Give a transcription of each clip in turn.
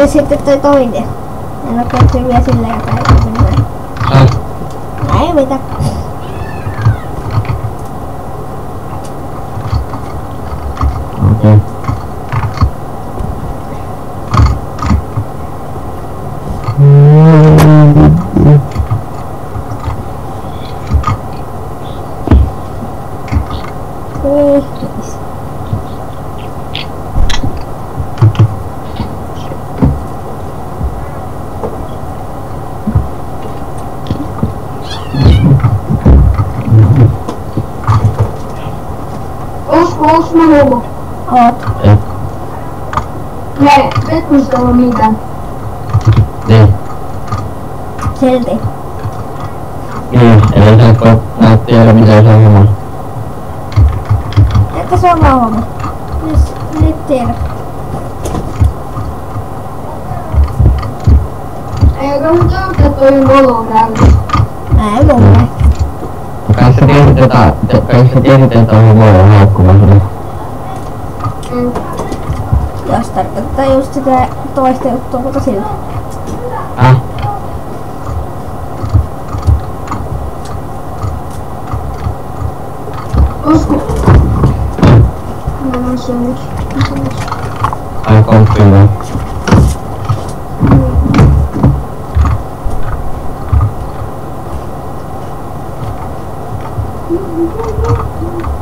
oli sitten toi toinen. En oo käyty vielä silleen päivänä. Ei mitään. Okei. Onks mä homo? Oot. Ei. Hei, vetkustelu mitään. Niin. Silti. Niin, ei saako tiedä mitä se on homo. Että se on vaan homo. Nyt tiedä. Eikö nyt oikein toi holograami? Ei luule. Kai sä tiesit, että on homo ja haukkumassa. Jos tarkoittaa just sitä toista juttua, mutta silti. Olisiko? No se on nyt. Ai komppilla.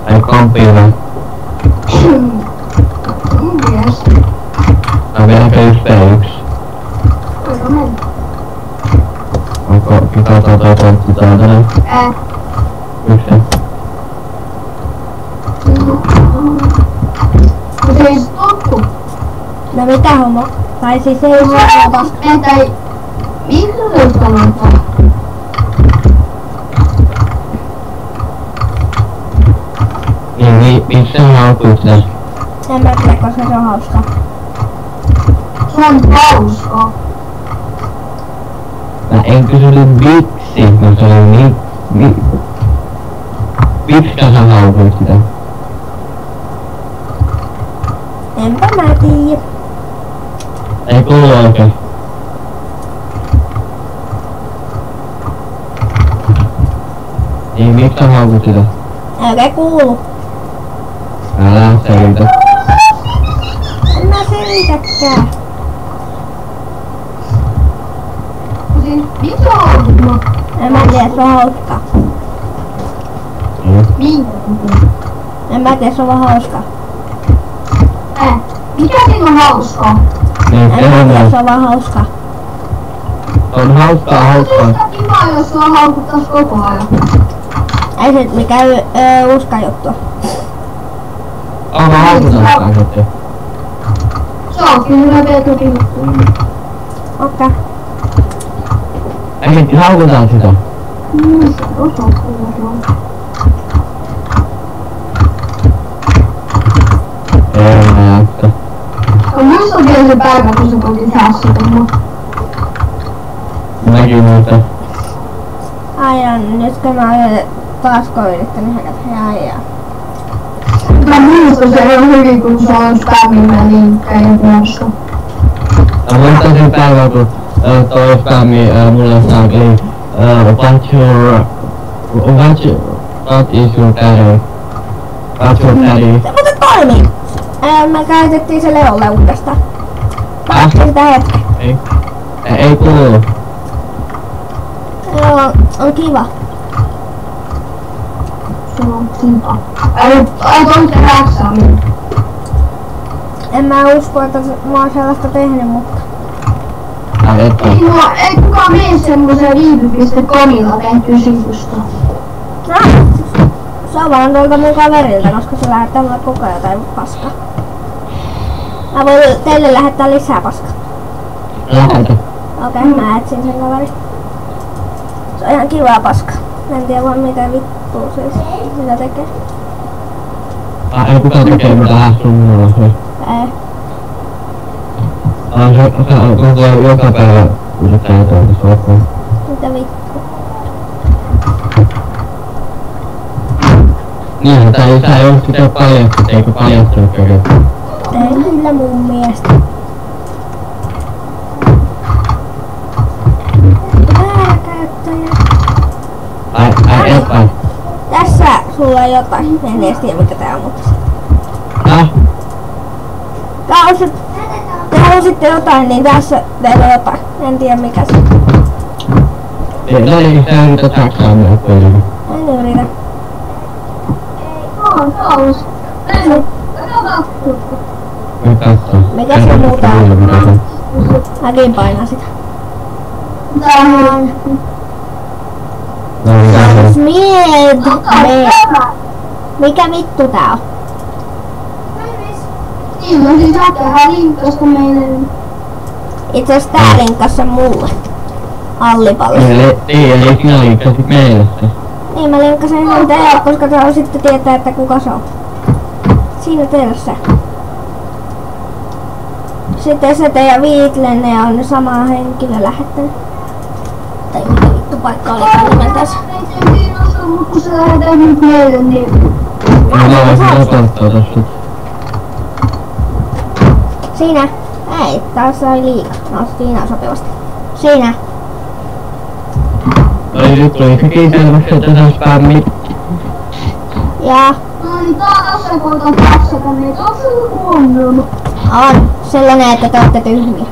Ai komppilla. Yes. No vieläkö 1v1? Kuinka meni? Onko kuka toi kontti täältä? Yksi. Mutta ei se tottu. No mitä homo? Tai siis ei se paska. Entä ei... Mikä on tää? Niin, miksi sä haukuit sitä? En mä tiedä, koska se on hauskaa. Se on hauskaa. Mä en kysynyt miksi, mä sanoin miksi sä haukuit sitä? Enpä mä tiedä. Ei kuulu oikein. Niin, miksi sä haukut sitä? Ei oikein kuulu. Älä selitä. En mä selitäkään. Siis, mikä on hauskaa? En mä tiedä, se on hauskaa. Minkä? En mä tiedä, se on vaan hauskaa. Mikä siinä on hauskaa? Niin, En mä tiedä, se on vaan hauskaa. on hauskaa. Musta kiva, jos sua haukuttais koko ajan. Ei se mikään uska juttu. Onko haukutaan sitten? Se on kyllä vetokin juttu. Okei. Ei haukutaan sitä. Se osaa kuulla. Ei mä jaksa. No muista vielä se päivä, kun sä koitit tehdä sitä. Mäkin muistan. Ai nytkö mä oon taas yrittänyt hakata ajaa. Mä muistan sen ihan hyvin, kun se on spämmillä linkkejä muodossa. Mä muistan sen päivän, kun toi spämmi mulle sanoi, what is your daddy? What's your daddy? Se muuten toimii! Me käytettiin se Leolle uudestaan. Päästiin sitä hetken. Ei kuulu. Joo, on kiva. Se on kiva. Ai toista häksääminen. En mä usko, että mä oon sellaista tehnyt, mutta... Ei kukaan mene semmoiseen viipi.comilla tehtyä sivusta. Se on vaan tuolta mun kaverilta, koska se lähettää mulle koko ajan jotain paskaa. Mä voin teille lähettää lisää paskaa. Lähetä. Okei, mä etsin sen kaverista. Se on ihan kivaa paskaa. En tiedä vaan mitä vittua se sitä tekee. Ei kukaan tekee mitään hassunnulla se. Ei. Se on joka päivä yrittää tuolta sopua. Mitä vittua? Niin, sä ei oo sitä paljastunut, eikö paljastunut kerran? Ei kyllä mun mielestä. Jotain. Tässä sulla on jotain. En edes tiedä mikä tää on, mutta... Te halusitte jotain, niin tässä teillä on jotain. En tiedä mikä se. No niin, sä yrität saksaa minua kuitenkin. En yritä. Mä katson. Mikä se muuta on? Mäkin painan sitä. Mikä vittu tää on? Niin, no siis tähän linkkasko meille. Itse asiassa tää linkkas sen mulle. Allipallo. Eli sinä linkkasit meille se. Niin mä linkkasin sen teille, koska te halusitte tietää, että kuka se on. Siinä teillä se. Sitten se teidän viitlenne on sama henkilö lähettänyt. Tai mikä vittu paikka olikaan nimeltänsä. Mutta kun se lähetään nyt meille, niin... Mä voisin ottaa tosta. Siinä. Ei, taas oli liikaa. No, siinä on sopivasti. Siinä. Ai nyt tuli sekin selväksi, että se on spämmi. Ja No niin, taas sä koitan katsota niitä. Onko se joku ongelma? on sellainen, että te olette tyhmiä.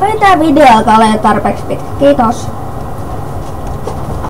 Kai tää video alkaa olla jo tarpeeksi pitkä. Kiitos.